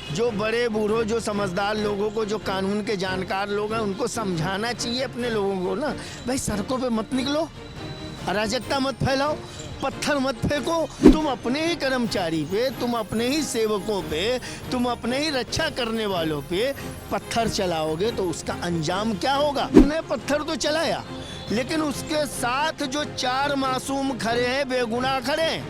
जो बड़े बूढ़ों, जो समझदार लोगों को, जो कानून के जानकार लोग हैं, उनको समझाना चाहिए अपने लोगों को ना, भाई सड़कों पे मत निकलो, अराजकता मत फैलाओ, पत्थर मत फेंको। तुम अपने ही कर्मचारी पे, तुम अपने ही सेवकों पे, तुम अपने ही रक्षा करने वालों पे पत्थर चलाओगे तो उसका अंजाम क्या होगा? तुमने पत्थर तो चलाया, लेकिन उसके साथ जो 4 मासूम खड़े हैं, बेगुनाह खड़े हैं,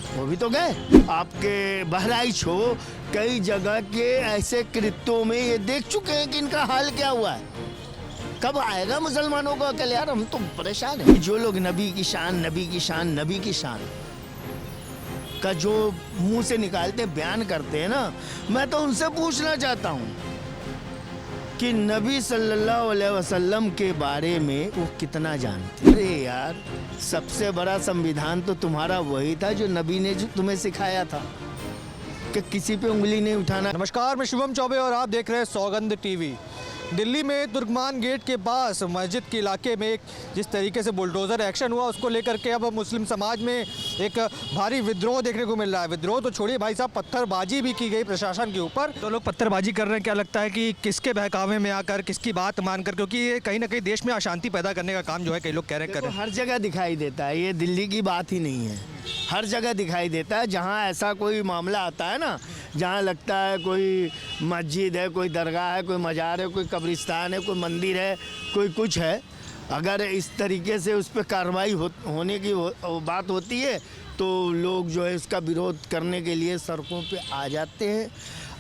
वो भी तो गए। आपके बहराइच हो, कई जगह के ऐसे कृत्यों में ये देख चुके हैं कि इनका हाल क्या हुआ है। कब आएगा मुसलमानों को अकल? यार हम तो परेशान हैं। जो लोग नबी की शान, नबी की शान, नबी की शान का जो मुंह से निकालते बयान करते हैं ना, मैं तो उनसे पूछना चाहता हूँ कि नबी सल्लल्लाहु अलैहि वसल्लम के बारे में वो कितना जानते? अरे यार, सबसे बड़ा संविधान तो तुम्हारा वही था जो नबी ने जो तुम्हें सिखाया था कि किसी पे उंगली नहीं उठाना। नमस्कार, मैं शुभम चौबे और आप देख रहे हैं सौगंध टीवी। दिल्ली में तुर्कमान गेट के पास मस्जिद के इलाके में एक जिस तरीके से बुलडोज़र एक्शन हुआ, उसको लेकर के अब मुस्लिम समाज में एक भारी विद्रोह देखने को मिल रहा है। विद्रोह तो छोड़िए भाई साहब, पत्थरबाजी भी की गई प्रशासन के ऊपर। तो लोग पत्थरबाजी कर रहे हैं, क्या लगता है कि किसके बहकावे में आकर, किसकी बात मानकर? क्योंकि ये कहीं ना कहीं देश में अशांति पैदा करने का काम जो है कई लोग कह रहे हैं। हर जगह दिखाई देता है, ये दिल्ली की बात ही नहीं है, हर जगह दिखाई देता है। जहाँ ऐसा कोई मामला आता है ना, जहाँ लगता है कोई मस्जिद है, कोई दरगाह है, कोई मज़ार है, कोई कब्रिस्तान है, कोई मंदिर है, कोई कुछ है, अगर इस तरीके से उस पर कार्रवाई होने की बात होती है तो लोग जो है इसका विरोध करने के लिए सड़कों पे आ जाते हैं।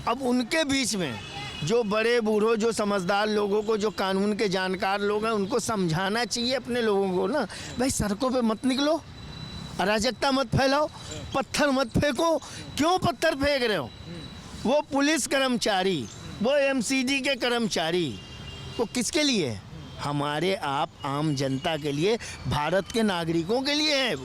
अब उनके बीच में जो बड़े बूढ़ों, जो समझदार लोगों को, जो कानून के जानकार लोग हैं, उनको समझाना चाहिए अपने लोगों को ना, भाई सड़कों पे मत निकलो, अराजकता मत फैलाओ, पत्थर मत फेंको। क्यों पत्थर फेंक रहे हो? वो पुलिस कर्मचारी, वो एमसीडी के कर्मचारी, वो किसके लिए है? हमारे आप आम जनता के लिए, भारत के नागरिकों के लिए है।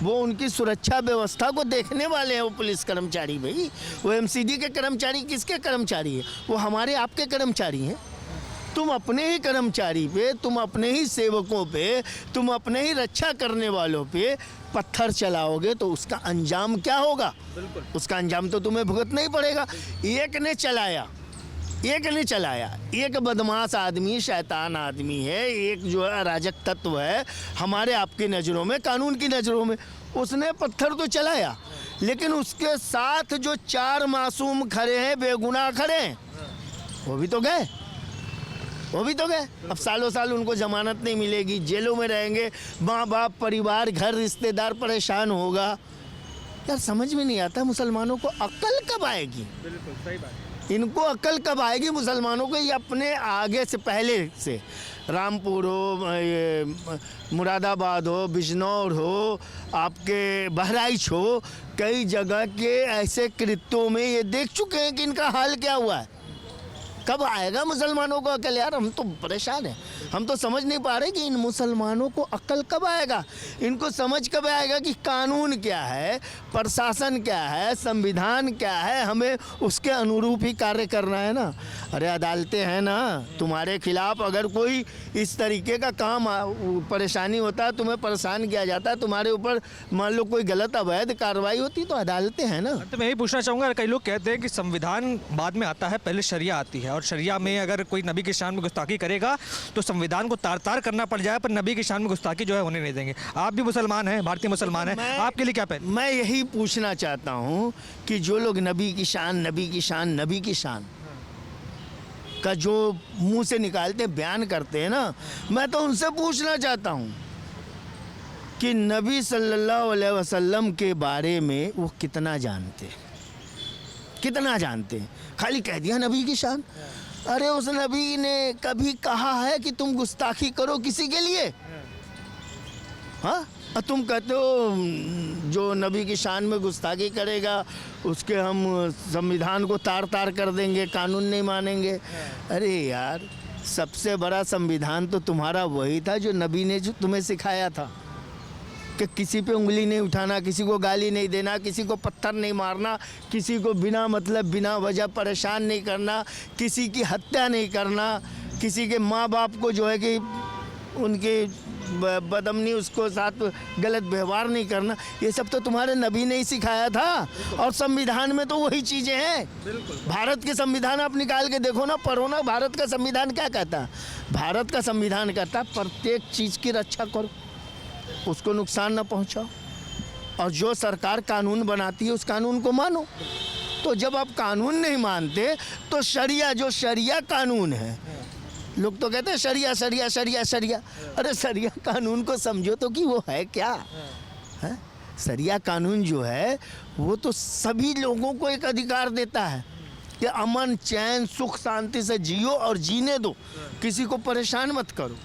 वो उनकी सुरक्षा व्यवस्था को देखने वाले हैं वो पुलिस कर्मचारी। भाई वो एमसीडी के कर्मचारी किसके कर्मचारी है? वो हमारे आपके कर्मचारी हैं। तुम अपने ही कर्मचारी पे, तुम अपने ही सेवकों पे, तुम अपने ही रक्षा करने वालों पे पत्थर चलाओगे तो उसका अंजाम क्या होगा? बिल्कुल, उसका अंजाम तो तुम्हें भुगतना ही पड़ेगा। एक ने चलाया, एक बदमाश आदमी, शैतान आदमी है, एक जो है अराजक तत्व है हमारे आपकी नज़रों में, कानून की नज़रों में, उसने पत्थर तो चलाया, लेकिन उसके साथ जो 4 मासूम खड़े हैं, बेगुनाह खड़े हैं, वो भी तो गए। अब सालों साल उनको जमानत नहीं मिलेगी, जेलों में रहेंगे, माँ बाप, परिवार, घर, रिश्तेदार परेशान होगा। यार समझ में नहीं आता मुसलमानों को अक्ल कब आएगी? बिल्कुल सही बात। इनको अक्ल कब आएगी मुसलमानों को? ये अपने आगे से, पहले से, रामपुर हो, मुरादाबाद हो, बिजनौर हो, आपके बहराइच हो, कई जगह के ऐसे कृत्यों में ये देख चुके हैं कि इनका हाल क्या हुआ है। कब आएगा मुसलमानों को अकल? यार हम तो परेशान हैं, हम तो समझ नहीं पा रहे कि इन मुसलमानों को अकल कब आएगा, इनको समझ कब आएगा कि कानून क्या है, प्रशासन क्या है, संविधान क्या है, हमें उसके अनुरूप ही कार्य करना है ना। अरे अदालतें हैं ना, तुम्हारे खिलाफ अगर कोई इस तरीके का काम, परेशानी होता है, तुम्हें परेशान किया जाता है, तुम्हारे ऊपर मान लो कोई गलत अवैध कार्रवाई होती तो अदालतें हैं ना। तो मैं यही पूछना चाहूँगा, कई लोग कहते हैं कि संविधान बाद में आता है, पहले शरिया आती है, और शरिया में अगर कोई नबी की शान में गुस्ताखी करेगा तो संविधान को तार-तार करना पड़ जाए, पर नबी की शान में गुस्ताखी जो है होने नहीं देंगे। आप भी मुसलमान हैं, भारतीय मुसलमान हैं, आपके लिए क्या पहले? मैं यही पूछना चाहता हूँ कि जो लोग नबी की शान, नबी की शान, नबी की शान का जो मुंह से निकालते बयान करते हैं ना, मैं तो उनसे पूछना चाहता हूँ कि नबी सल्लल्लाहु अलैहि वसल्लम के बारे में वो कितना जानते हैं? खाली कह दिया नबी की शान। अरे उस नबी ने कभी कहा है कि तुम गुस्ताखी करो किसी के लिए? हाँ, तुम कहते हो जो नबी की शान में गुस्ताखी करेगा उसके हम संविधान को तार-तार कर देंगे, कानून नहीं मानेंगे। अरे यार, सबसे बड़ा संविधान तो तुम्हारा वही था जो नबी ने जो तुम्हें सिखाया था कि किसी पे उंगली नहीं उठाना, किसी को गाली नहीं देना, किसी को पत्थर नहीं मारना, किसी को बिना मतलब, बिना वजह परेशान नहीं करना, किसी की हत्या नहीं करना, किसी के माँ बाप को जो है कि उनके बदमनी उसको साथ गलत व्यवहार नहीं करना, ये सब तो तुम्हारे नबी ने ही सिखाया था। और संविधान में तो वही चीज़ें हैं। भारत के संविधान आप निकाल के देखो ना, पढ़ो ना, भारत का संविधान क्या कहता है? भारत का संविधान कहता है प्रत्येक चीज़ की रक्षा करो, उसको नुकसान ना पहुंचाओ, और जो सरकार कानून बनाती है उस कानून को मानो। तो जब आप कानून नहीं मानते तो शरिया, जो शरिया कानून है, लोग तो कहते हैं शरिया शरिया शरिया शरिया, अरे शरिया कानून को समझो तो कि वो है क्या है? शरिया कानून जो है वो तो सभी लोगों को एक अधिकार देता है कि अमन चैन सुख शांति से जियो और जीने दो, किसी को परेशान मत करो।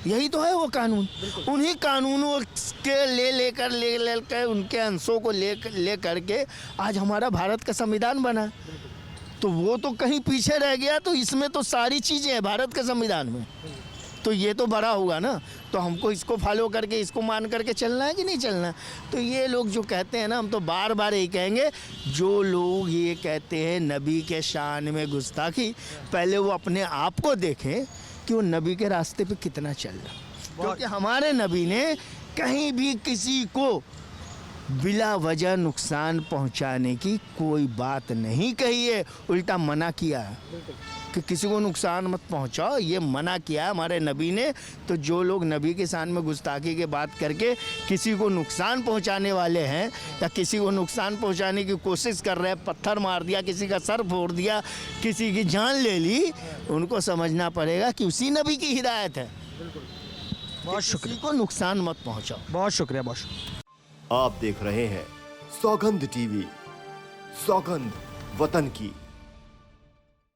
यही तो है वो कानून। उन्हीं कानूनों के ले उनके अंशों को ले करके आज हमारा भारत का संविधान बना। तो वो तो कहीं पीछे रह गया, तो इसमें तो सारी चीज़ें हैं भारत के संविधान में। तो ये तो बड़ा हुआ ना, तो हमको इसको फॉलो करके, इसको मान करके चलना है कि नहीं चलना। तो ये लोग जो कहते हैं ना, हम तो बार बार यही कहेंगे, जो लोग ये कहते हैं नबी के शान में गुस्ताखी, पहले वो अपने आप को देखें कि वो नबी के रास्ते पे कितना चल रहा। क्योंकि हमारे नबी ने कहीं भी किसी को बिला वजह नुकसान पहुंचाने की कोई बात नहीं कही है, उल्टा मना किया है कि किसी को नुकसान मत पहुंचाओ, ये मना किया है हमारे नबी ने। तो जो लोग नबी के शान में गुस्ताखी की बात करके किसी को नुकसान पहुंचाने वाले हैं या किसी को नुकसान पहुंचाने की कोशिश कर रहे हैं, पत्थर मार दिया, किसी का सर फोड़ दिया, किसी की जान ले ली, उनको समझना पड़ेगा कि उसी नबी की हिदायत है। बहुत शुक्रिया, किसी को नुकसान मत पहुंचाओ। बहुत शुक्रिया, बहुत शुक्रिया। आप देख रहे हैं सौगंध टीवी, सौगंध वतन की।